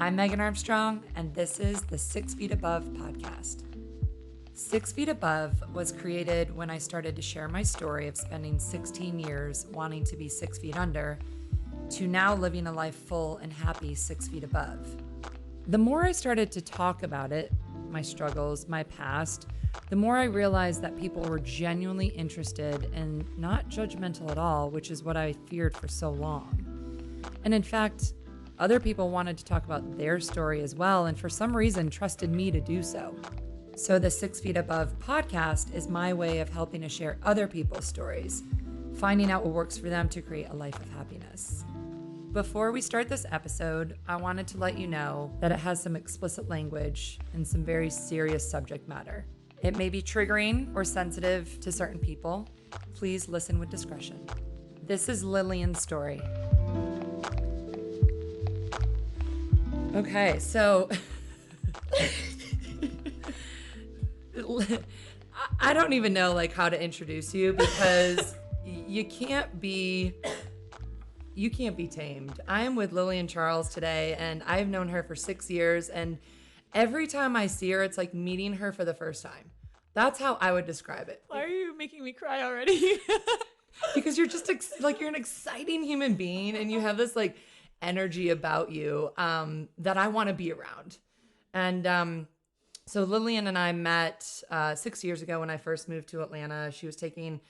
I'm Megan Armstrong, and this is the 6 Feet Above podcast. 6 Feet Above was created when I started to share my story of spending 16 years wanting to be 6 feet under to now living a life full and happy 6 feet above. The more I started to talk about it, my struggles, my past, the more I realized that people were genuinely interested and not judgmental at all, which is what I feared for so long. And in fact, other people wanted to talk about their story as well, and for some reason trusted me to do so. So the 6 Feet Above podcast is my way of helping to share other people's stories, finding out what works for them to create a life of happiness. Before we start this episode, I wanted to let you know that it has some explicit language and some very serious subject matter. It may be triggering or sensitive to certain people. Please listen with discretion. This is Lillian's story. Okay, so I don't even know how to introduce you because you can't be tamed. I am with Lillian Charles today, and I've known her for 6 years, and every time I see her, it's like meeting her for the first time. That's how I would describe it. Why are you making me cry already? Because you're just you're an exciting human being, and you have this energy about you that I want to be around. And so Lillian and I met 6 years ago when I first moved to Atlanta. She was taking,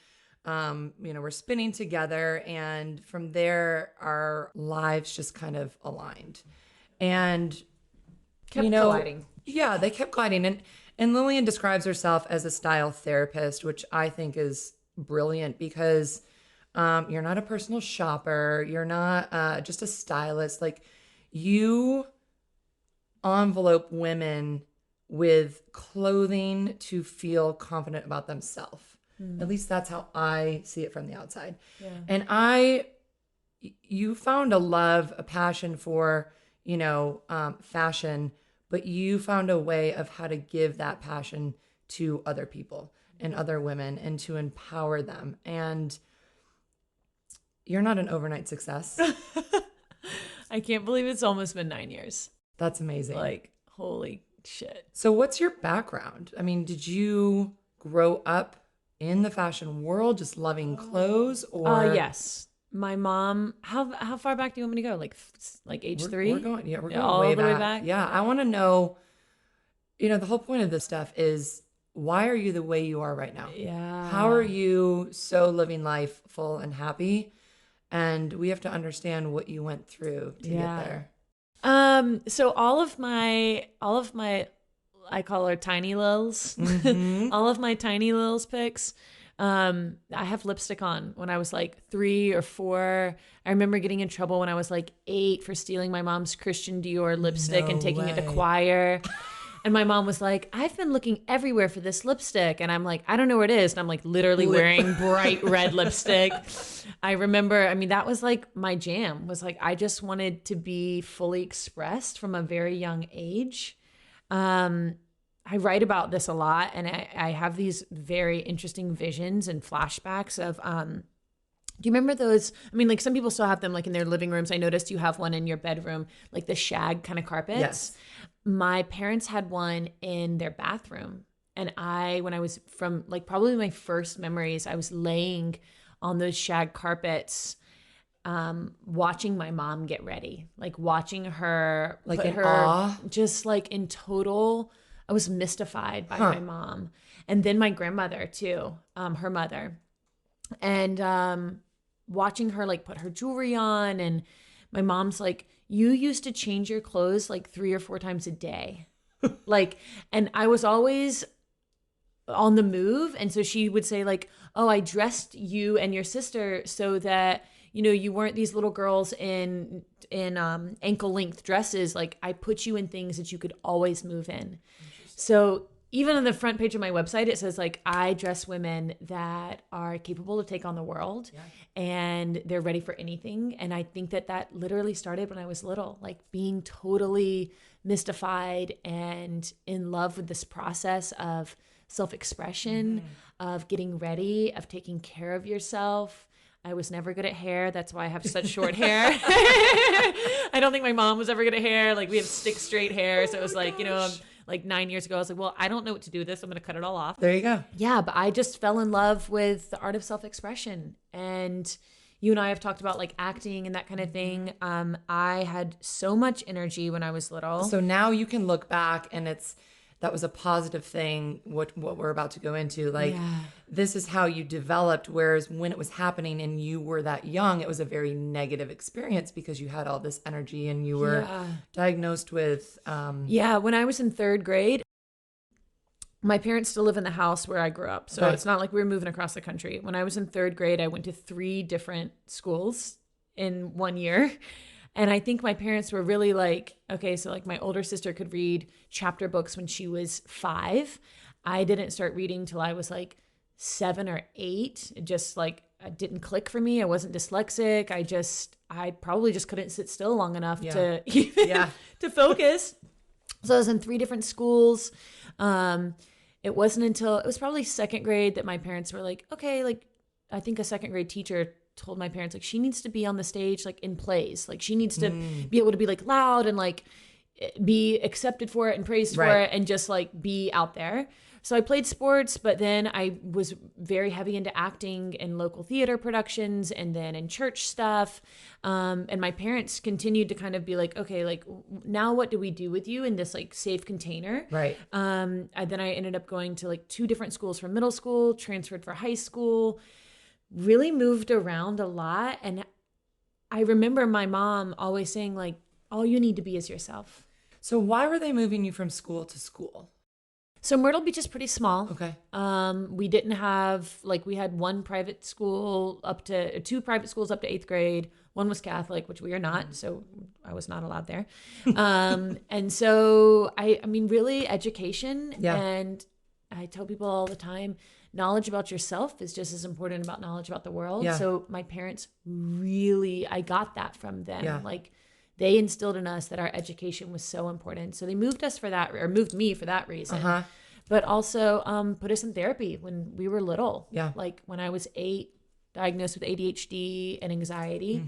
we're spinning together, and from there our lives just kind of aligned and kept gliding. Yeah, they kept gliding. And Lillian describes herself as a style therapist, which I think is brilliant because you're not a personal shopper. You're not just a stylist. You envelope women with clothing to feel confident about themselves. At least that's how I see it from the outside. Yeah. And you found a love, a passion for, fashion, but you found a way of how to give that passion to other people and other women and to empower them. And you're not an overnight success. I can't believe it's almost been 9 years. That's amazing. Holy shit. So what's your background? I mean, did you grow up in the fashion world, just loving clothes, or? Yes. My mom, how far back do you want me to go? Like age 3? We're going all way the way back. Yeah. I want to know, the whole point of this stuff is, why are you the way you are right now? Yeah. How are you so living life full and happy? And we have to understand what you went through to get there. So all of my, I call her Tiny Lils. Mm-hmm. All of my Tiny Lils pics. I have lipstick on when I was 3 or 4. I remember getting in trouble when I was 8 for stealing my mom's Christian Dior lipstick and taking it to choir. And my mom was like, I've been looking everywhere for this lipstick. And I'm like, I don't know where it is. And I'm literally wearing bright red lipstick. I remember, that was my jam was I just wanted to be fully expressed from a very young age. I write about this a lot, and I have these very interesting visions and flashbacks of, do you remember those? Some people still have them in their living rooms. I noticed you have one in your bedroom, the shag kind of carpets. Yes. My parents had one in their bathroom. And when I was from probably my first memories, I was laying on those shag carpets, watching my mom get ready, watching her, in awe, just in total. I was mystified by my mom. And then my grandmother too, her mother. And watching her put her jewelry on, and my mom's you used to change your clothes 3 or 4 times a day. And I was always on the move. And so she would say oh, I dressed you and your sister so that, you weren't these little girls in ankle length dresses. I put you in things that you could always move in. So even on the front page of my website, it says I dress women that are capable to take on the world, and they're ready for anything. And I think that literally started when I was little, being totally mystified and in love with this process of self-expression, of getting ready, of taking care of yourself. I was never good at hair. That's why I have such short hair. I don't think my mom was ever good at hair. Like we have stick straight hair. So it was like, like 9 years ago, I was like, well, I don't know what to do with this. I'm going to cut it all off. There you go. Yeah. But I just fell in love with the art of self-expression. And you and I have talked about like acting and that kind of thing. I had so much energy when I was little. So now you can look back and that was a positive thing, what we're about to go into. Like, this is how you developed, whereas when it was happening and you were that young, it was a very negative experience because you had all this energy and you were diagnosed with... when I was in 3rd grade, my parents still live in the house where I grew up. So it's not like we were moving across the country. When I was in 3rd grade, I went to 3 different schools in 1 year. And I think my parents were really like, okay, so like my older sister could read chapter books when she was 5. I didn't start reading till I was like 7 or 8. It just like, it didn't click for me. I wasn't dyslexic. I probably just couldn't sit still long enough to to focus. So I was in 3 different schools. It wasn't until it was probably 2nd grade that my parents were like, okay, like I think a 2nd grade teacher told my parents like she needs to be on the stage like in plays, like she needs to be able to be like loud and like be accepted for it and praised for it and just like be out there. So I played sports, but then I was very heavy into acting in local theater productions and then in church stuff. And my parents continued to kind of be like, okay, like now what do we do with you in this like safe container? Right. Then I ended up going to like 2 different schools for middle school, transferred for high school, really moved around a lot. And I remember my mom always saying like, all you need to be is yourself. So why were they moving you from school to school? So Myrtle Beach is pretty small. Okay. We didn't have, like, we had 1 private school 2 private schools up to 8th grade. 1 was Catholic, which we are not. So I was not allowed there. And so I mean, really education. Yeah. And I tell people all the time, knowledge about yourself is just as important about knowledge about the world. Yeah. So my parents really, I got that from them. Yeah. Like they instilled in us that our education was so important. So they moved us for that, or moved me for that reason. But also put us in therapy when we were little. Yeah. Like when I was 8, diagnosed with ADHD and anxiety.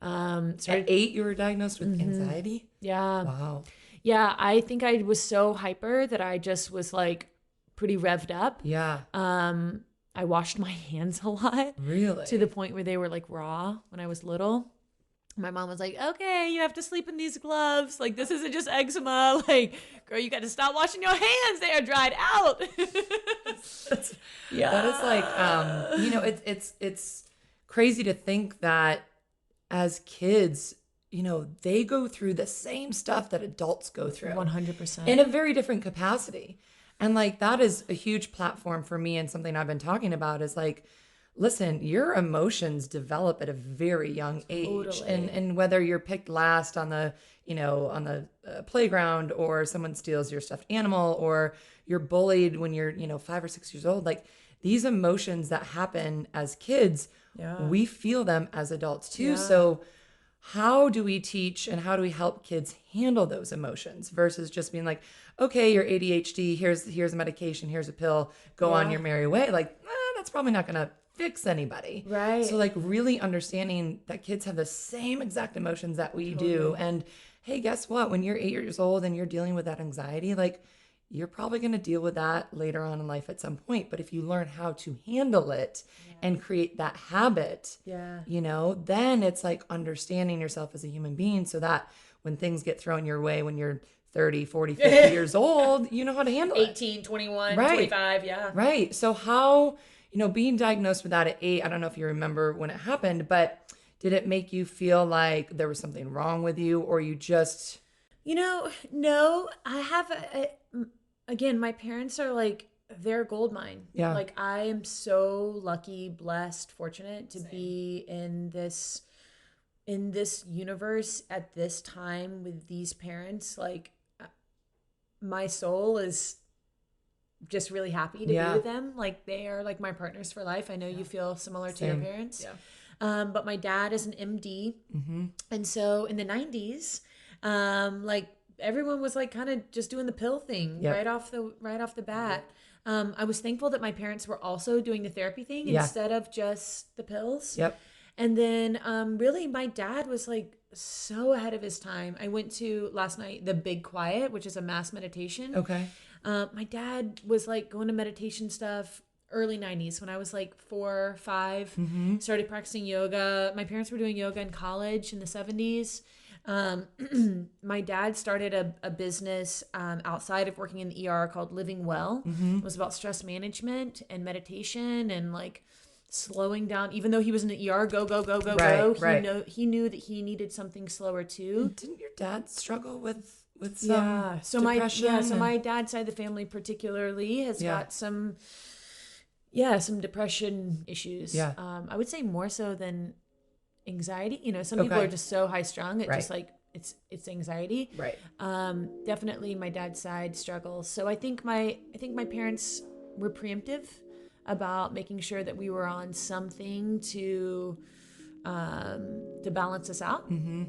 At 8, you were diagnosed with anxiety? Yeah. Wow. Yeah. I think I was so hyper that I just was like pretty revved up. Yeah. I washed my hands a lot. Really? To the point where they were like raw when I was little. My mom was like, okay, you have to sleep in these gloves. Like, this isn't just eczema. Like, girl, you got to stop washing your hands. They are dried out. Yeah. That is like, it's crazy to think that as kids, they go through the same stuff that adults go through. 100%. In a very different capacity. And like, that is a huge platform for me, and something I've been talking about is like, listen, your emotions develop at a very young age. Totally. And whether you're picked last on the, playground, or someone steals your stuffed animal, or you're bullied when you're, 5 or 6 years old, like these emotions that happen as kids, we feel them as adults too. So how do we teach and how do we help kids handle those emotions versus just being like, okay, you're ADHD, here's a medication, here's a pill, go on your merry way. Like, that's probably not going to fix anybody. Right. So like really understanding that kids have the same exact emotions that we do. And hey, guess what? When you're 8 years old and you're dealing with that anxiety, like you're probably going to deal with that later on in life at some point. But if you learn how to handle it and create that habit, then it's like understanding yourself as a human being so that when things get thrown your way, when you're 30, 40, 50 years old, you know how to handle 18, 21, Right. 25. Yeah. Right. So how, being diagnosed with that at 8, I don't know if you remember when it happened, but did it make you feel like there was something wrong with you, or you just... No, I have, again, my parents are like, they're a gold mine. Yeah. Like I am so lucky, blessed, fortunate to be in this universe at this time with these parents. Like my soul is just really happy to be with them. Like they are like my partners for life. I know you feel similar to your parents. Yeah. But my dad is an MD. And so in the 90s, like everyone was like kind of just doing the pill thing right off the bat. I was thankful that my parents were also doing the therapy thing instead of just the pills. And then really my dad was like so ahead of his time. I went to last night the Big Quiet, which is a mass meditation. Okay. My dad was like going to meditation stuff early 90s when I was like 4, 5, started practicing yoga. My parents were doing yoga in college in the 70s. My dad started a business outside of working in the ER called Living Well. It was about stress management and meditation and like slowing down. Even though he was in the ER, go. He knew that he needed something slower too. And didn't your dad struggle with some depression? depression? My dad's side of the family particularly has got some depression issues. Yeah. I would say more so than anxiety. Some people are just so high strung. It just like it's anxiety. Right. Definitely my dad's side struggles. So I think my parents were preemptive about making sure that we were on something to balance us out. Mm-hmm.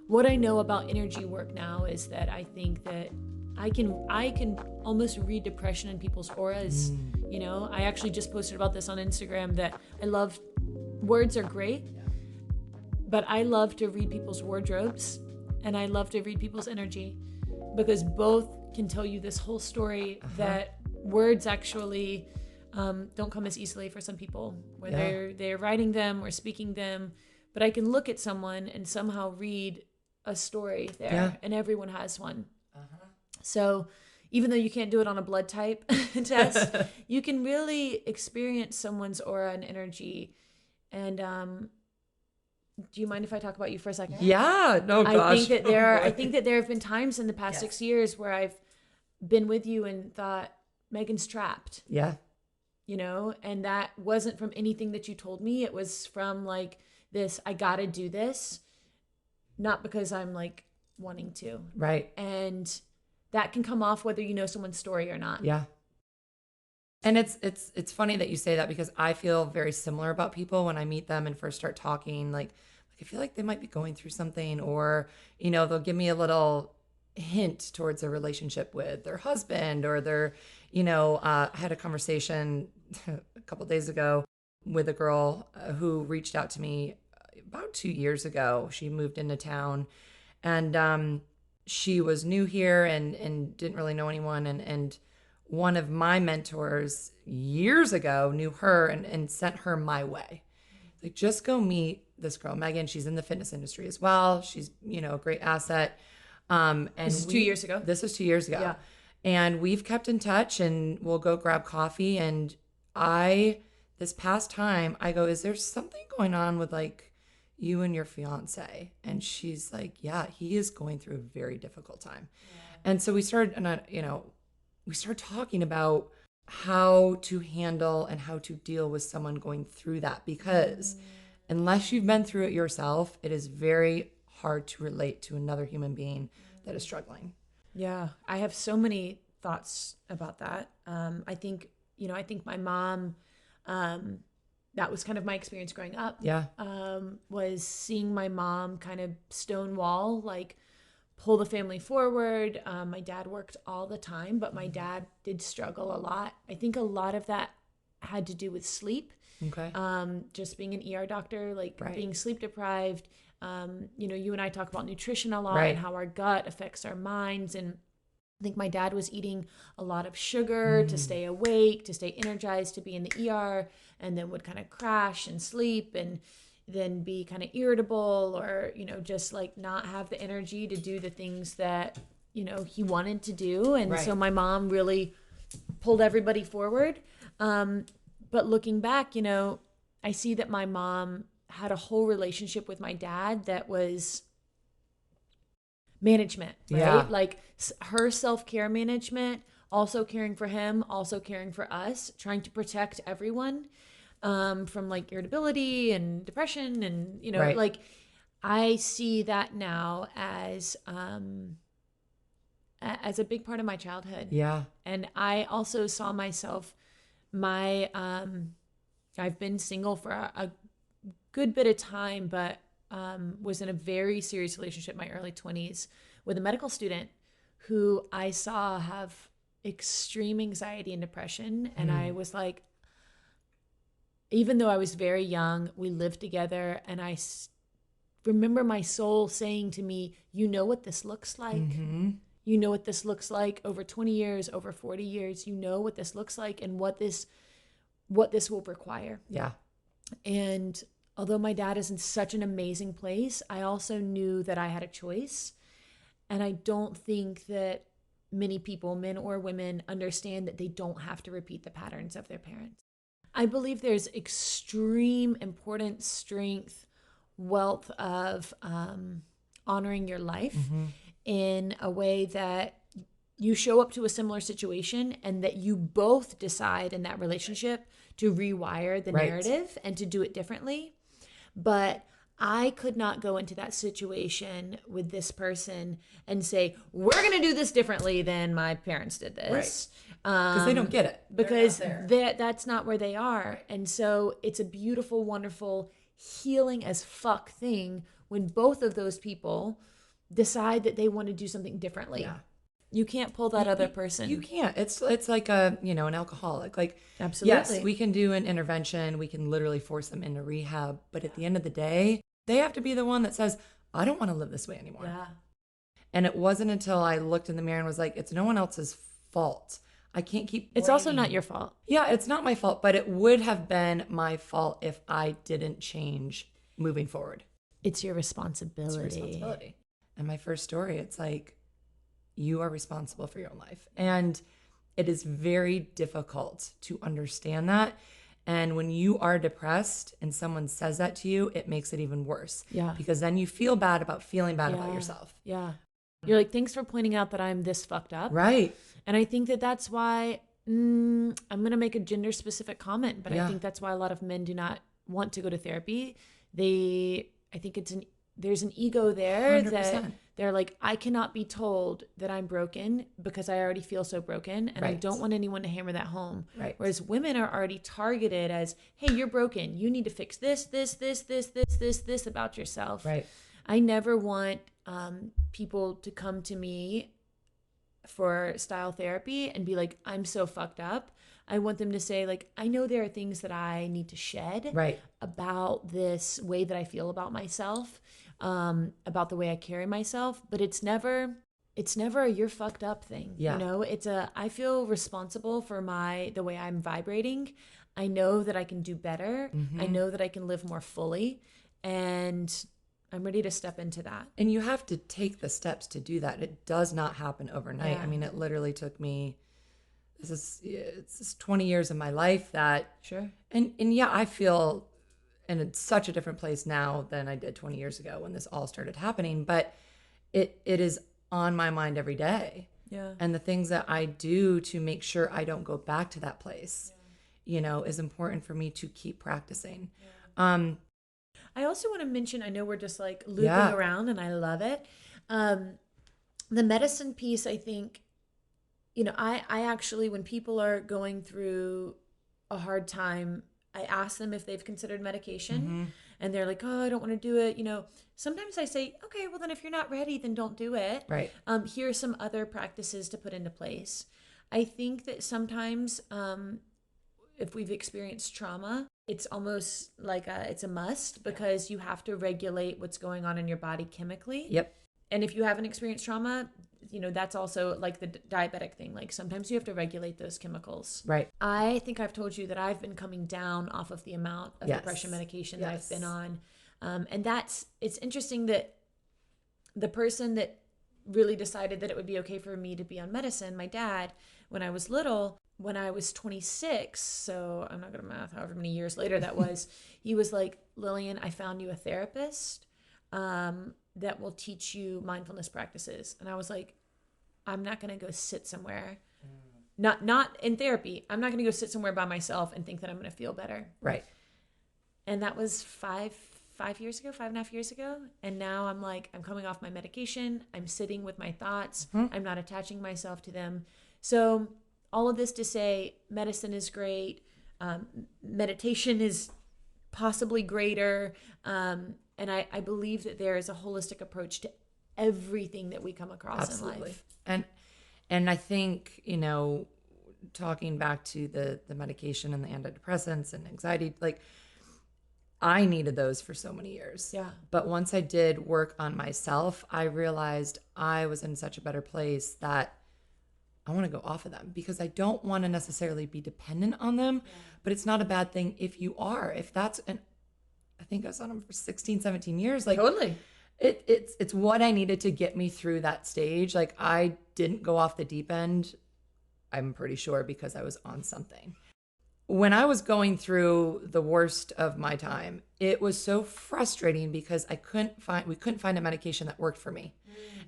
What I know about energy work now is that I think that I can almost read depression in people's auras. I actually just posted about this on Instagram that I love words are great, but I love to read people's wardrobes and I love to read people's energy because both can tell you this whole story that words actually don't come as easily for some people, whether they're writing them or speaking them. But I can look at someone and somehow read a story there, and everyone has one. So even though you can't do it on a blood type test, you can really experience someone's aura and energy. And do you mind if I talk about you for a second? Yeah, no, gosh. I think that there have been times in the past 6 years where I've been with you and thought Megan's trapped. Yeah. And that wasn't from anything that you told me. It was from like this, I gotta do this, not because I'm like wanting to. Right. And that can come off whether you know someone's story or not. Yeah. And it's funny that you say that because I feel very similar about people when I meet them and first start talking. Like I feel like they might be going through something, or they'll give me a little hint towards a relationship with their husband, or their I had a conversation a couple of days ago with a girl who reached out to me about 2 years ago. She moved into town and she was new here and didn't really know anyone. And one of my mentors years ago knew her and sent her my way. Like, just go meet this girl, Megan. She's in the fitness industry as well. She's, a great asset. And this is 2 years ago. This was 2 years ago. Yeah. And we've kept in touch and we'll go grab coffee. And this past time, I go, is there something going on with like you and your fiance? And she's like, yeah, he is going through a very difficult time. Yeah. And so we started, we started talking about how to handle and how to deal with someone going through that, because unless you've been through it yourself, it is very hard to relate to another human being that is struggling. Yeah, I have so many thoughts about that. I think my mom, that was kind of my experience growing up. Yeah. Was seeing my mom kind of stonewall, like pull the family forward. My dad worked all the time, but my dad did struggle a lot. I think a lot of that had to do with sleep. Okay. Just being an ER doctor, like Right. being sleep deprived. You and I talk about nutrition a lot Right. and how our gut affects our minds. And I think my dad was eating a lot of sugar to stay awake, to stay energized, to be in the ER, and then would kind of crash and sleep and then be kind of irritable or, just like not have the energy to do the things that, he wanted to do. And Right. so my mom really pulled everybody forward. But looking back, I see that my mom had a whole relationship with my dad that was management, right? Yeah. Like her self-care management, also caring for him, also caring for us, trying to protect everyone from like irritability and depression. And, Right. like I see that now as a big part of my childhood. Yeah. And I also saw myself, I've been single for a good bit of time, but was in a very serious relationship in my early 20s with a medical student who I saw have extreme anxiety and depression. And I was like, even though I was very young, we lived together, and I remember my soul saying to me, you know what this looks like? You know what this looks like over 20 years, over 40 years. You know what this looks like and what this will require. Yeah. And although my dad is in such an amazing place, I also knew that I had a choice. And I don't think that many people, men or women, understand that they don't have to repeat the patterns of their parents. I believe there's extreme importance, strength, wealth of honoring your life in a way that you show up to a similar situation and that you both decide in that relationship to rewire the narrative and to do it differently. But I could not go into that situation with this person and say, we're going to do this differently than my parents did this. Because they don't get it. Because that's not where they are. And so it's a beautiful, wonderful, healing as fuck thing when both of those people decide that they want to do something differently. Yeah. You can't pull that other person. You can't. It's like an alcoholic. Like, absolutely. Yes, we can do an intervention. We can literally force them into rehab. But at the end of the day, they have to be the one that says, I don't want to live this way anymore. Yeah. And it wasn't until I looked in the mirror and was like, it's no one else's fault. I can't keep blaming. It's also not your fault. Yeah, it's not my fault, but it would have been my fault if I didn't change moving forward. It's your responsibility. It's your responsibility. And my first story, it's like, you are responsible for your own life. And it is very difficult to understand that. And when you are depressed and someone says that to you, it makes it even worse. Yeah. Because then you feel bad about feeling bad about yourself. Yeah. You're like, thanks for pointing out that I'm this fucked up. Right. And I think that that's why I'm going to make a gender specific comment, but I think that's why a lot of men do not want to go to therapy. I think there's an ego there 100%. That they're like, I cannot be told that I'm broken because I already feel so broken, and I don't want anyone to hammer that home. Right. Whereas women are already targeted as, hey, you're broken. You need to fix this about yourself. Right. I never want people to come to me for style therapy and be like, I'm so fucked up. I want them to say, like, I know there are things that I need to shed about this way that I feel about myself, about the way I carry myself, but it's never a you're fucked up thing. Yeah. You know, I feel responsible for the way I'm vibrating. I know that I can do better. I know that I can live more fully, and I'm ready to step into that. And you have to take the steps to do that. It does not happen overnight. Yeah. I mean, it literally took me, it's 20 years of my life that, Sure. And yeah, I feel in such a different place now than I did 20 years ago when this all started happening, but it is on my mind every day. Yeah. And the things that I do to make sure I don't go back to that place, is important for me to keep practicing. Yeah. I also want to mention, I know we're just like looping around and I love it. The medicine piece, I think, I actually, when people are going through a hard time, I ask them if they've considered medication and they're like, oh, I don't want to do it. Sometimes I say, okay, well then if you're not ready, then don't do it. Right. Here are some other practices to put into place. I think that sometimes if we've experienced trauma, it's almost like it's a must because you have to regulate what's going on in your body chemically. Yep. And if you haven't experienced trauma, that's also like the diabetic thing. Like sometimes you have to regulate those chemicals. Right. I think I've told you that I've been coming down off of the amount of depression medication that I've been on. And it's interesting that the person that really decided that it would be okay for me to be on medicine, my dad, when I was little, when I was 26, so I'm not going to math however many years later that was, he was like, Lillian, I found you a therapist that will teach you mindfulness practices. And I was like, I'm not going to go sit somewhere, not in therapy. I'm not going to go sit somewhere by myself and think that I'm going to feel better. Right. And that was 5.5 years ago. And now I'm like, I'm coming off my medication. I'm sitting with my thoughts. I'm not attaching myself to them. So all of this to say, medicine is great. Meditation is possibly greater. And I believe that there is a holistic approach to everything that we come across in life. And I think, talking back to the medication and the antidepressants and anxiety, like I needed those for so many years. Yeah. But once I did work on myself, I realized I was in such a better place that I want to go off of them because I don't want to necessarily be dependent on them. Yeah. But it's not a bad thing if you are. If that's I think I was on them for 16, 17 years. Like totally. It's what I needed to get me through that stage. Like I didn't go off the deep end, I'm pretty sure, because I was on something. When I was going through the worst of my time, it was so frustrating because we couldn't find a medication that worked for me.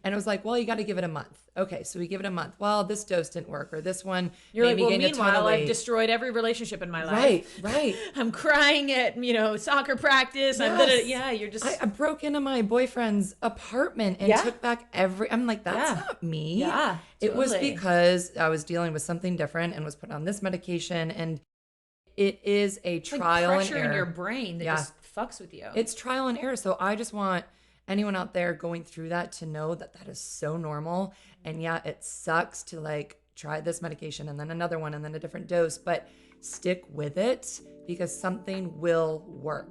And it was like, well, you got to give it a month. Okay, so we give it a month. Well, this dose didn't work, or this one made me gain a ton of weight. I've destroyed every relationship in my life. Right. I'm crying at, soccer practice. Yes. You're just... I broke into my boyfriend's apartment and took back I'm like, that's not me. Yeah, It was because I was dealing with something different and was put on this medication, and it is a trial and error. Pressure in your brain that just fucks with you. It's trial and error. So I just want anyone out there going through that to know that is so normal. And it sucks to like try this medication and then another one and then a different dose, but stick with it because something will work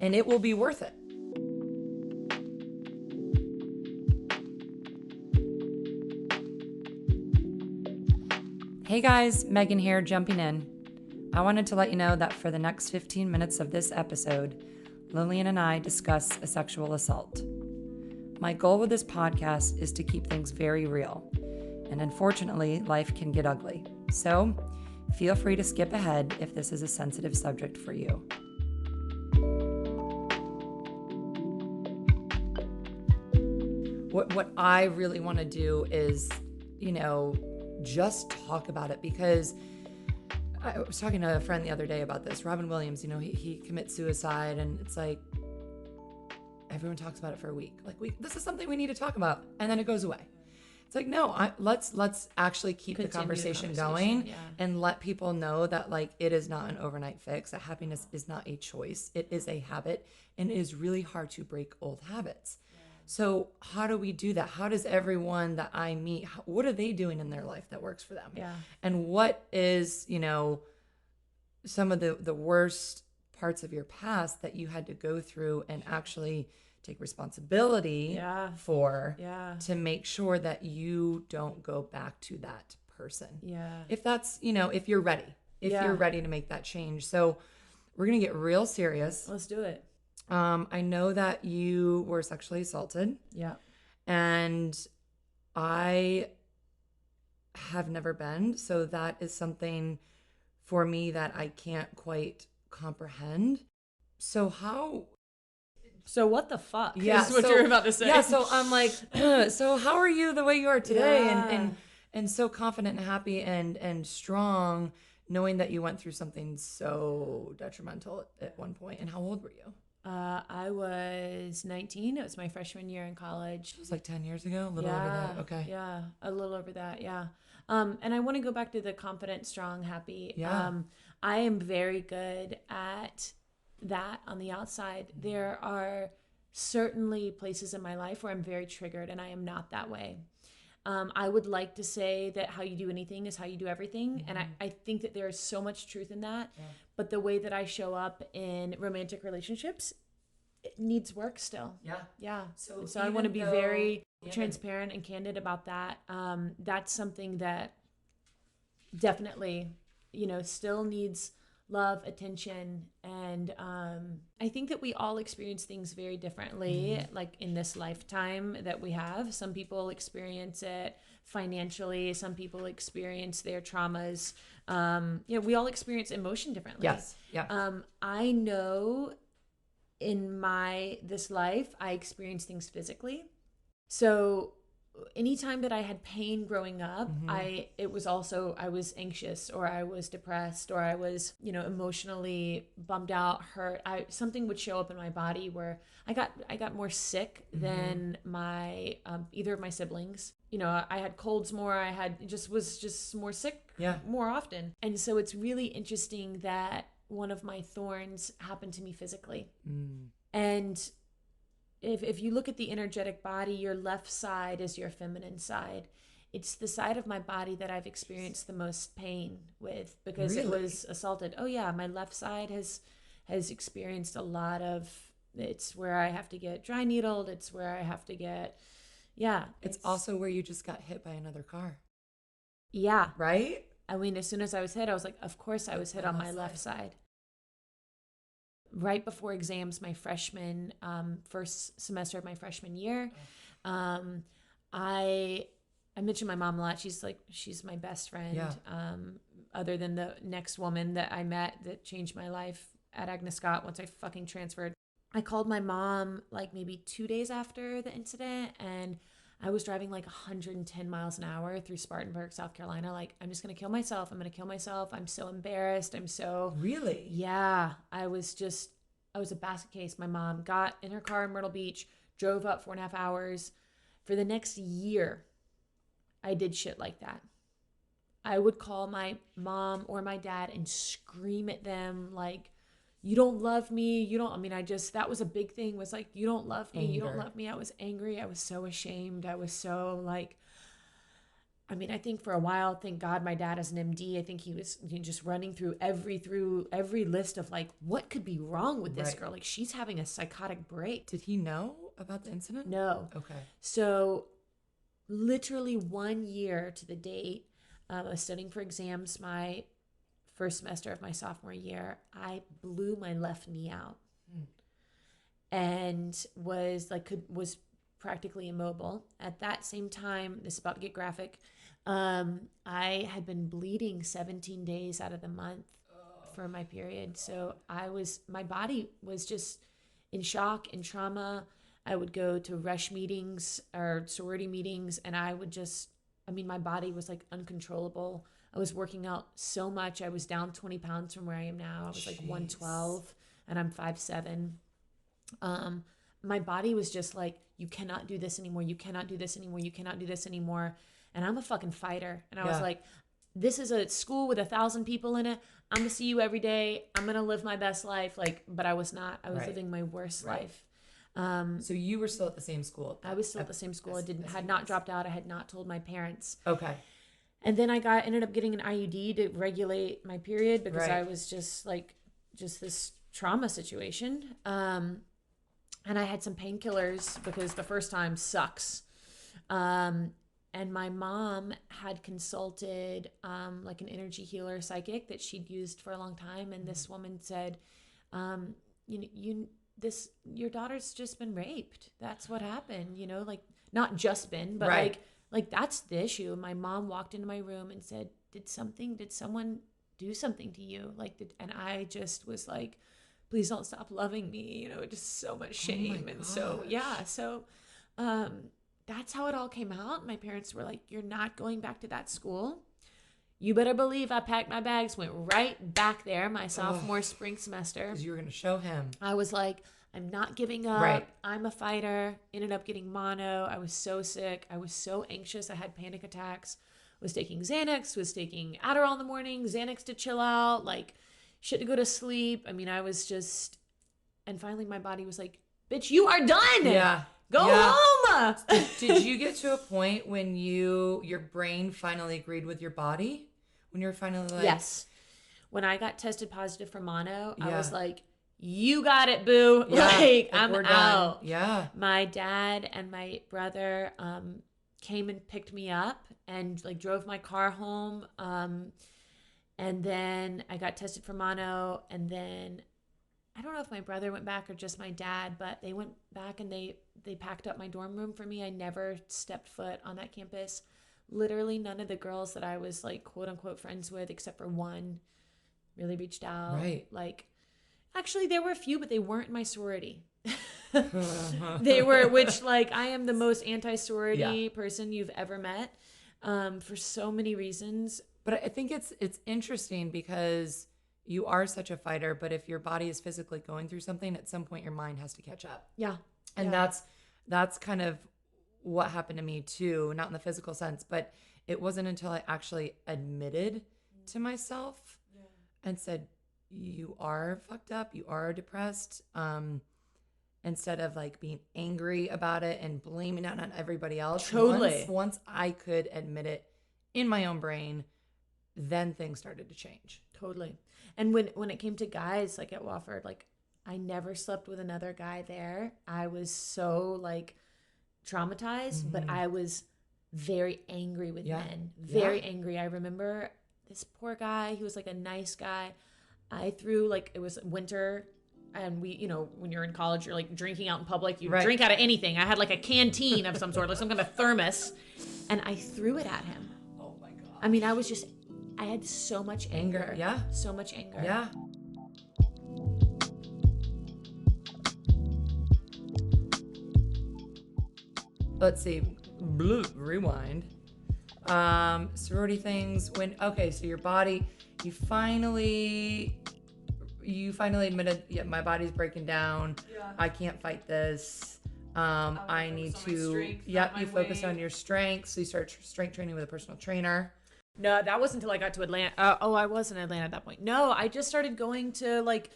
and it will be worth it. Hey guys, Megan here, jumping in. I wanted to let you know that for the next 15 minutes of this episode, Lillian and I discuss a sexual assault. My goal with this podcast is to keep things very real, and unfortunately, life can get ugly. So, feel free to skip ahead if this is a sensitive subject for you. What I really want to do is, just talk about it, because I was talking to a friend the other day about this. Robin Williams, he commits suicide, and it's like everyone talks about it for a week. Like, this is something we need to talk about, and then it goes away. It's like, no, let's actually keep the conversation going and let people know that like it is not an overnight fix. That happiness is not a choice. It is a habit, and it is really hard to break old habits. So how do we do that? How does everyone that I meet, what are they doing in their life that works for them? Yeah. And what is, some of the worst parts of your past that you had to go through and actually take responsibility for to make sure that you don't go back to that person. Yeah. If that's, if you're ready, you're ready to make that change. So we're going to get real serious. Let's do it. I know that you were sexually assaulted. Yeah. And I have never been. So that is something for me that I can't quite comprehend. So what the fuck? Yeah. Is what you're about to say. Yeah. So I'm like, so how are you the way you are today? And so confident and happy and strong, knowing that you went through something so detrimental at one point. And how old were you? I was 19. It was my freshman year in college. It was like 10 years ago, a little over that. Okay. Yeah, a little over that. Yeah. And I want to go back to the confident, strong, happy. Yeah. I am very good at that on the outside. There are certainly places in my life where I'm very triggered, and I am not that way. I would like to say that how you do anything is how you do everything. Mm-hmm. And I think that there is so much truth in that. Yeah. But the way that I show up in romantic relationships, it needs work still. Yeah. Yeah. So I want to be very transparent and candid about that. That's something that definitely, still needs love, attention. And I think that we all experience things very differently, like in this lifetime that we have. Some people experience it financially. Some people experience their traumas. We all experience emotion differently. Yes. Yeah. I know in this life, I experience things physically. So anytime that I had pain growing up, I was anxious, or I was depressed, or I was, emotionally bummed out, hurt. Something would show up in my body where I got more sick than my either of my siblings. I had colds more. I was more sick more often. And so it's really interesting that one of my thorns happened to me physically. And if you look at the energetic body, your left side is your feminine side. It's the side of my body that I've experienced the most pain with because it Really? was assaulted. Oh yeah, my left side has experienced a lot of, it's where I have to get dry needled, it's where I have to get, yeah. It's also where you just got hit by another car. Yeah. Right? I mean, as soon as I was hit, I was like, of course I was hit on my left side. Right before exams, my freshman, first semester of my freshman year, I mentioned my mom a lot. She's my best friend. Yeah. Other than the next woman that I met that changed my life at Agnes Scott once I fucking transferred. I called my mom like maybe 2 days after the incident, and I was driving like 110 miles an hour through Spartanburg, South Carolina. Like, I'm just going to kill myself. I'm going to kill myself. I'm so embarrassed. I'm so... Really? Yeah. I was a basket case. My mom got in her car in Myrtle Beach, drove up 4.5 hours. For the next year, I did shit like that. I would call my mom or my dad and scream at them like, you don't love me. You don't, I mean, that was a big thing, was like, you don't love me. Anger. You don't love me. I was angry. I was so ashamed. I was so like, I mean, I think for a while, thank God my dad is an MD. I think he was just running through every list of like, what could be wrong with this girl? Like, she's having a psychotic break. Did he know about the incident? No. Okay. So literally 1 year to the date, I was studying for exams my first semester of my sophomore year. I blew my left knee out and was practically immobile. At that same time, this is about to get graphic, I had been bleeding 17 days out of the month for my period. So my body was just in shock and trauma. I would go to rush meetings or sorority meetings, and my body was like uncontrollable. I was working out so much. I was down 20 pounds from where I am now. I was like 112 and I'm 5'7". My body was just like, you cannot do this anymore. You cannot do this anymore. You cannot do this anymore. And I'm a fucking fighter. And I was like, this is a school with 1,000 people in it. I'm going to see you every day. I'm going to live my best life. Like, but I was not. I was living my worst life. So you were still at the same school? I was still at the same school. I had not dropped out. I had not told my parents. Okay. And then I ended up getting an IUD to regulate my period because I was just this trauma situation. And I had some painkillers because the first time sucks. And my mom had consulted like an energy healer psychic that she'd used for a long time. And this woman said, your daughter's just been raped. That's what happened, like not just been, but like that's the issue. My mom walked into my room and said, did someone do something to you? And I just was like, please don't stop loving me. Just so much shame. And so, yeah. So, that's how it all came out. My parents were like, you're not going back to that school. You better believe I packed my bags, went right back there my sophomore spring semester. Because you were going to show him. I was like, I'm not giving up. Right. I'm a fighter. Ended up getting mono. I was so sick. I was so anxious. I had panic attacks. Was taking Xanax, was taking Adderall in the morning, Xanax to chill out, like shit to go to sleep. I mean, I was just, and finally my body was like, bitch, you are done. Yeah. Go home. Did you get to a point when your brain finally agreed with your body? When you were finally like... Yes. When I got tested positive for mono, I was like, you got it, boo. Yeah, like I'm out. Yeah. My dad and my brother came and picked me up and like drove my car home. And then I got tested for mono, and then I don't know if my brother went back or just my dad, but they went back and they packed up my dorm room for me. I never stepped foot on that campus. Literally none of the girls that I was like quote unquote friends with, except for one, really reached out. Right. Like, actually there were a few, but they weren't in my sorority. They were, which like I am the most anti-sorority person you've ever met, for so many reasons. But I think it's interesting because you are such a fighter, but if your body is physically going through something, at some point your mind has to catch up. Yeah. And that's kind of what happened to me too, not in the physical sense, but it wasn't until I actually admitted to myself and said, you are fucked up, you are depressed. And instead of like being angry about it and blaming it on everybody else. Totally. Once I could admit it in my own brain, then things started to change. Totally. And when it came to guys, like at Wofford, like I never slept with another guy there. I was so like traumatized, but I was very angry with men. Very angry. I remember this poor guy, he was like a nice guy. I threw, like, it was winter, and we, you know, when you're in college, you're like drinking out in public, you drink out of anything. I had like a canteen of some sort, like some kind of thermos, and I threw it at him. Oh my God. I mean, I had so much anger. Yeah. So much anger. Yeah. Let's see. Rewind. Sorority things. So your body, you finally admitted, yeah, my body's breaking down. Yeah. I can't fight this. I need to, you focus on your strengths. So you start strength training with a personal trainer. No, that wasn't until I got to Atlanta. I was in Atlanta at that point. No, I just started going to like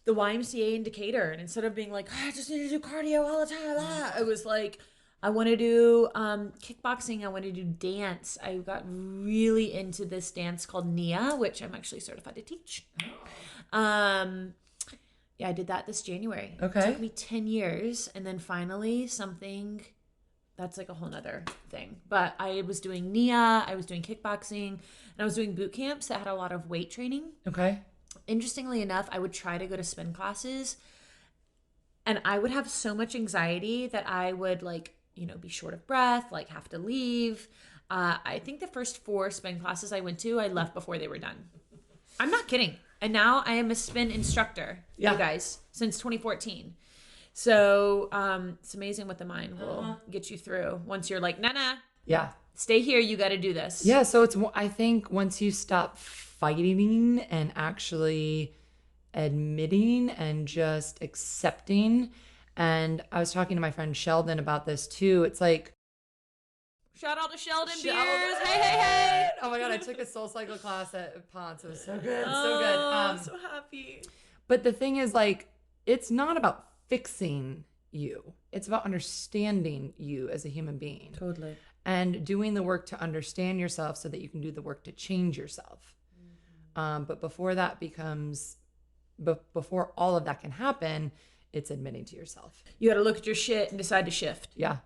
the YMCA in Decatur. And instead of being like, I just need to do cardio all the time, it was like, I want to do kickboxing. I want to do dance. I got really into this dance called Nia, which I'm actually certified to teach. Yeah, I did that this January. Okay. It took me 10 years. And then finally something that's like a whole nother thing. But I was doing Nia, I was doing kickboxing, and I was doing boot camps that had a lot of weight training. Okay. Interestingly enough, I would try to go to spin classes, and I would have so much anxiety that I would like, you know, be short of breath, like have to leave. I think the first 4 spin classes I went to, I left before they were done. I'm not kidding. And now I am a spin instructor, you guys, since 2014. So it's amazing what the mind will get you through once you're like, nah. Yeah. Stay here. You got to do this. Yeah. So I think once you stop fighting and actually admitting and just accepting. And I was talking to my friend Sheldon about this too. It's like, shout out to Sheldon Beers. Hey. Oh my God. I took a SoulCycle class at Ponce. It was so good. So good. I'm so happy. But the thing is, like, it's not about fixing you. It's about understanding you as a human being. Totally. And doing the work to understand yourself so that you can do the work to change yourself. But before before all of that can happen, it's admitting to yourself. You got to look at your shit and decide to shift. Yeah.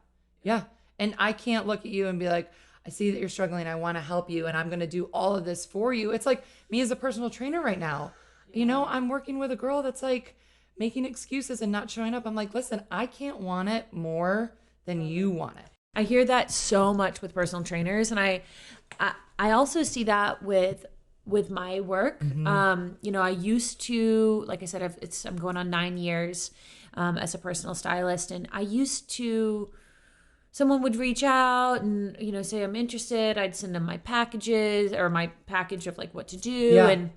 Yeah. And I can't look at you and be like, I see that you're struggling. I want to help you. And I'm going to do all of this for you. It's like me as a personal trainer right now. Yeah. You know, I'm working with a girl that's like making excuses and not showing up. I'm like, listen, I can't want it more than you want it. I hear that so much with personal trainers. And I also see that with my work. Mm-hmm. You know, I used to, like I said, I'm going on 9 years as a personal stylist. And I used to, someone would reach out and, you know, say, I'm interested. I'd send them my packages or my package of like what to do. Yeah. And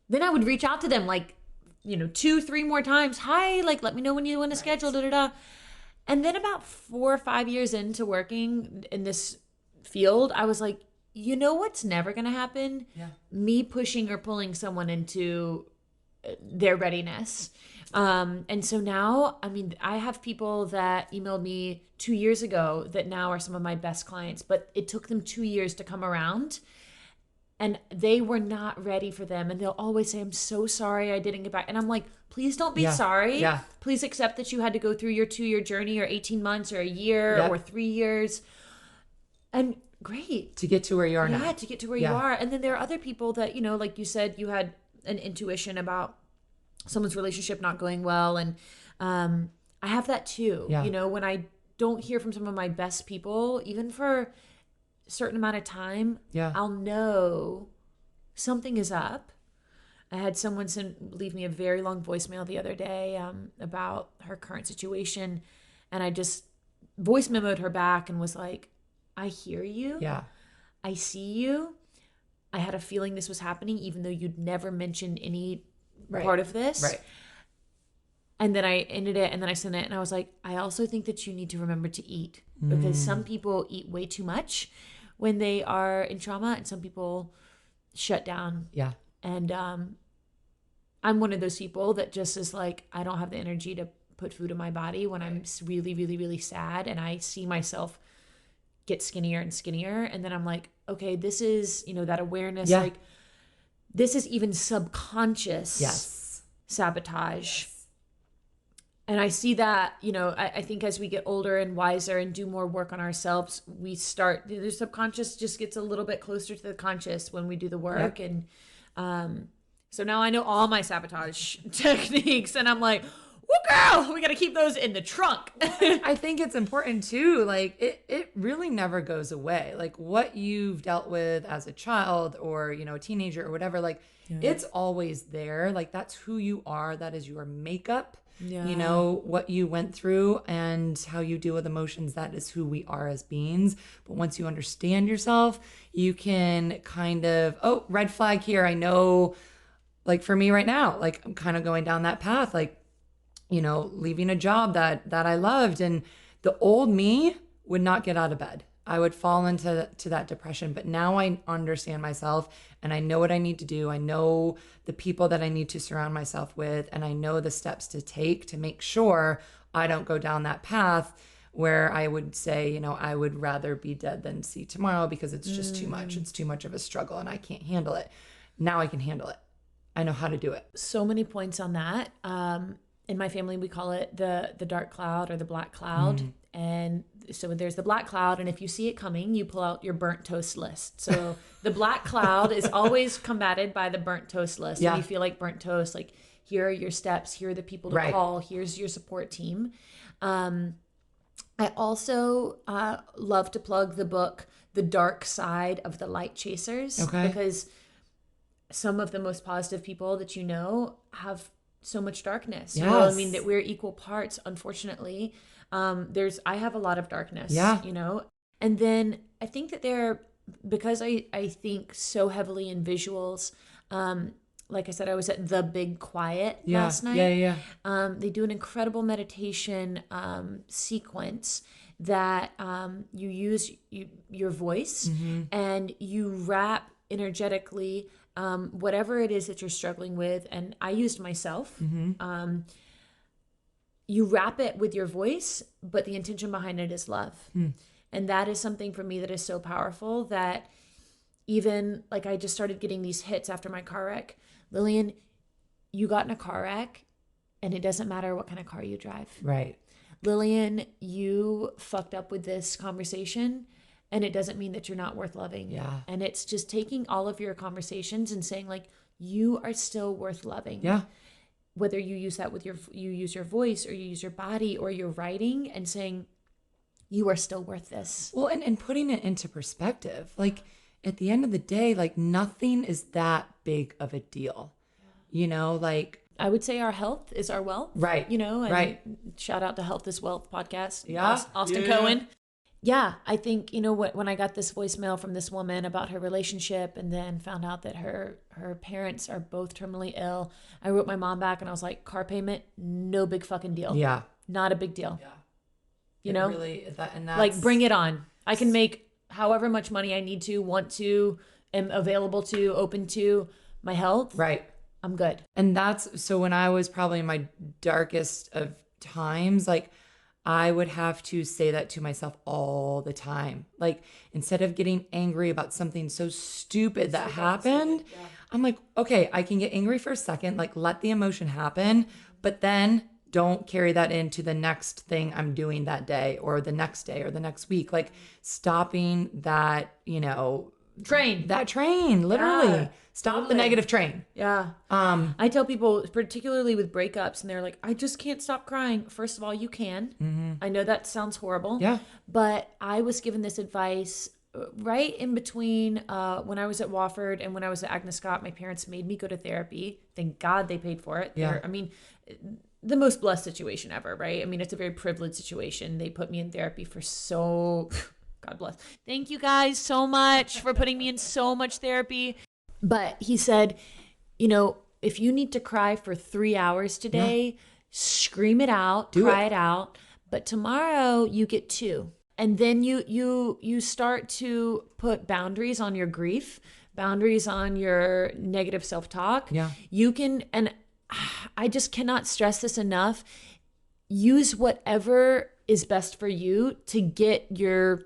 then I would reach out to them like, you know, 2-3 more times. Hi, like, let me know when you want to schedule, And then about 4 or 5 years into working in this field, I was like, you know what's never going to happen? Yeah. Me pushing or pulling someone into their readiness. And so now, I mean, I have people that emailed me 2 years ago that now are some of my best clients, but it took them 2 years to come around. And they were not ready for them. And they'll always say, I'm so sorry I didn't get back. And I'm like, please don't be sorry. Yeah. Please accept that you had to go through your 2-year journey or 18 months or a year or 3 years. And great. To get to where you are now. Yeah, to get to where you are. And then there are other people that, you know, like you said, you had an intuition about someone's relationship not going well. And I have that too. Yeah. You know, when I don't hear from some of my best people, even for certain amount of time, I'll know something is up. I had someone leave me a very long voicemail the other day about her current situation, and I just voice memoed her back and was like, I hear you. Yeah. I see you. I had a feeling this was happening, even though you'd never mentioned any part of this. Right. And then I ended it, and then I sent it, and I was like, I also think that you need to remember to eat, because some people eat way too much when they are in trauma, and some people shut down. Yeah. And I'm one of those people that just is like, I don't have the energy to put food in my body when I'm really, really, really sad. And I see myself get skinnier and skinnier. And then I'm like, okay, this is, that awareness, like this is even subconscious sabotage. Yes. And I see that, I think as we get older and wiser and do more work on ourselves, we start, the subconscious just gets a little bit closer to the conscious when we do the work. Yep. And so now I know all my sabotage techniques, and I'm like, woo, girl, we got to keep those in the trunk. I think it's important too. Like it really never goes away. Like what you've dealt with as a child or, a teenager or whatever, like it's always there. Like that's who you are. That is your makeup. Yeah. What you went through and how you deal with emotions, that is who we are as beings. But once you understand yourself, you can kind of, red flag here. I know, like for me right now, like I'm kind of going down that path, like, leaving a job that I loved, and the old me would not get out of bed. I would fall into that depression. But now I understand myself and I know what I need to do. I know the people that I need to surround myself with, and I know the steps to take to make sure I don't go down that path where I would say, I would rather be dead than see tomorrow because it's just too much. It's too much of a struggle and I can't handle it. Now I can handle it. I know how to do it. So many points on that. In my family, we call it the dark cloud or the black cloud. And so there's the black cloud, and if you see it coming, you pull out your burnt toast list. So the black cloud is always combated by the burnt toast list. Yeah. And you feel like burnt toast, like here are your steps, here are the people to call, here's your support team. I also love to plug the book, The Dark Side of the Light Chasers, because some of the most positive people that have so much darkness. Yes. I mean, that we're equal parts, unfortunately. I have a lot of darkness, and then I think that because I think so heavily in visuals, like I said, I was at The Big Quiet last night. They do an incredible meditation sequence that you use your voice and you wrap energetically whatever it is that you're struggling with. And I used myself. You wrap it with your voice, but the intention behind it is love. And that is something for me that is so powerful that even like I just started getting these hits after my car wreck. Lillian, you got in a car wreck and it doesn't matter what kind of car you drive. Right. Lillian, you fucked up with this conversation and it doesn't mean that you're not worth loving. Yeah. And it's just taking all of your conversations and saying like, you are still worth loving. Yeah. Whether you use that with you use your voice or you use your body or your writing and saying, you are still worth this. Well, and putting it into perspective, like at the end of the day, like nothing is that big of a deal, like. I would say our health is our wealth. Right. And right. Shout out to Health is Wealth podcast. Yeah. Austin Cohen. Yeah, I think, when I got this voicemail from this woman about her relationship and then found out that her parents are both terminally ill, I wrote my mom back and I was like, car payment, no big fucking deal. Yeah. Not a big deal. Yeah. Really, that's... Like, bring it on. I can make however much money I need to, want to, am available to, open to my health. Right. I'm good. And so when I was probably in my darkest of times, like, I would have to say that to myself all the time. Like, instead of getting angry about something so stupid that happened, I'm like, okay, I can get angry for a second, like let the emotion happen, but then don't carry that into the next thing I'm doing that day or the next day or the next week. Like stopping that, train, literally. Yeah, stop the negative train. Yeah. I tell people, particularly with breakups, and they're like, I just can't stop crying. First of all, you can. Mm-hmm. I know that sounds horrible. Yeah. But I was given this advice right in between when I was at Wofford and when I was at Agnes Scott. My parents made me go to therapy. Thank God they paid for it. Yeah. The most blessed situation ever, right? I mean, it's a very privileged situation. They put me in therapy for God bless. Thank you guys so much for putting me in so much therapy. But he said, if you need to cry for 3 hours today, scream it out, cry it out. But tomorrow you get 2. And then you start to put boundaries on your grief, boundaries on your negative self-talk. Yeah. You can, and I just cannot stress this enough. Use whatever is best for you to get your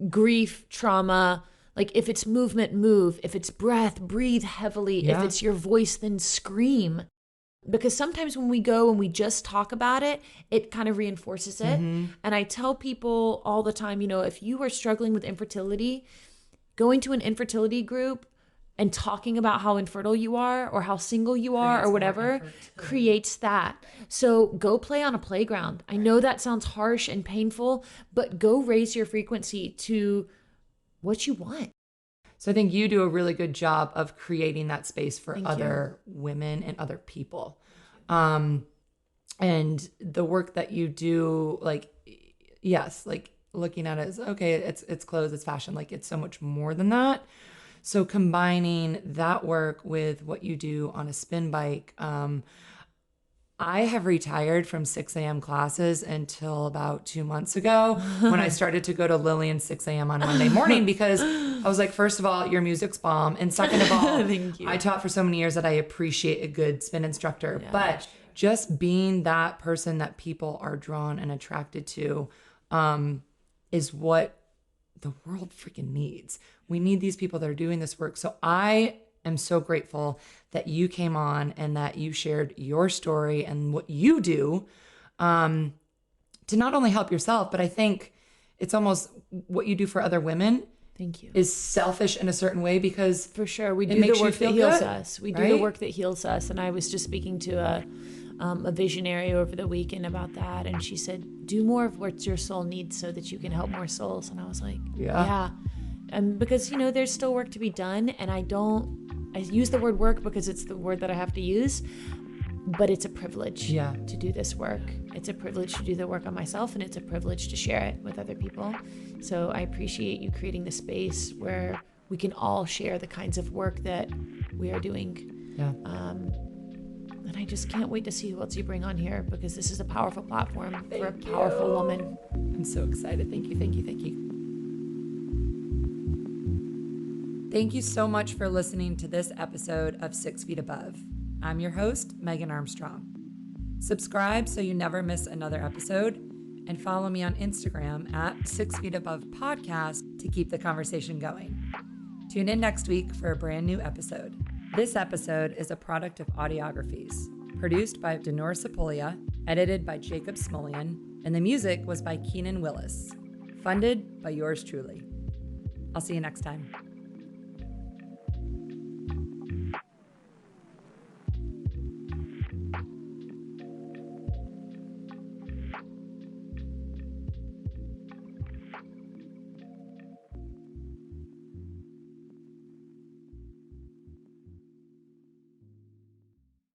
grief, trauma, like if it's movement, move. If it's breath, breathe heavily. Yeah. If it's your voice, then scream. Because sometimes when we go and we just talk about it, it kind of reinforces it. And I tell people all the time, if you are struggling with infertility, going to an infertility group and talking about how infertile you are or how single you are or whatever creates that. So go play on a playground. I know that sounds harsh and painful, but go raise your frequency to what you want. So I think you do a really good job of creating that space for other women and other people. And the work that you do, like, yes, like looking at it as, okay, it's clothes, it's fashion. Like it's so much more than that. So combining that work with what you do on a spin bike, I have retired from 6 a.m. classes until about 2 months ago when I started to go to Lillian 6 a.m. on Monday morning because I was like, first of all, your music's bomb. And second of all, Thank you. I taught for so many years that I appreciate a good spin instructor. Yeah, but just being that person that people are drawn and attracted to is what the world freaking needs. We need these people that are doing this work. So I am so grateful that you came on and that you shared your story and what you do to not only help yourself, but I think it's almost what you do for other women. Thank you. Is selfish in a certain way because for sure we do the work that heals us. We do the work that heals us. And I was just speaking to a visionary over the weekend about that, and she said, "Do more of what your soul needs so that you can help more souls." And I was like, "Yeah." And because there's still work to be done, and I use the word work because it's the word that I have to use, but it's a privilege to do this work. It's a privilege to do the work on myself, and it's a privilege to share it with other people. So I appreciate you creating the space where we can all share the kinds of work that we are doing. Yeah. And I just can't wait to see who else you bring on here, because this is a powerful platform for a powerful woman. I'm so excited. Thank you, thank you, thank you. Thank you so much for listening to this episode of 6 Feet Above. I'm your host, Megan Armstrong. Subscribe so you never miss another episode, and follow me on Instagram at 6 Feet Above Podcast to keep the conversation going. Tune in next week for a brand new episode. This episode is a product of Audiographies, produced by Denora Sepolia, edited by Jacob Smullian, and the music was by Keenan Willis, funded by yours truly. I'll see you next time.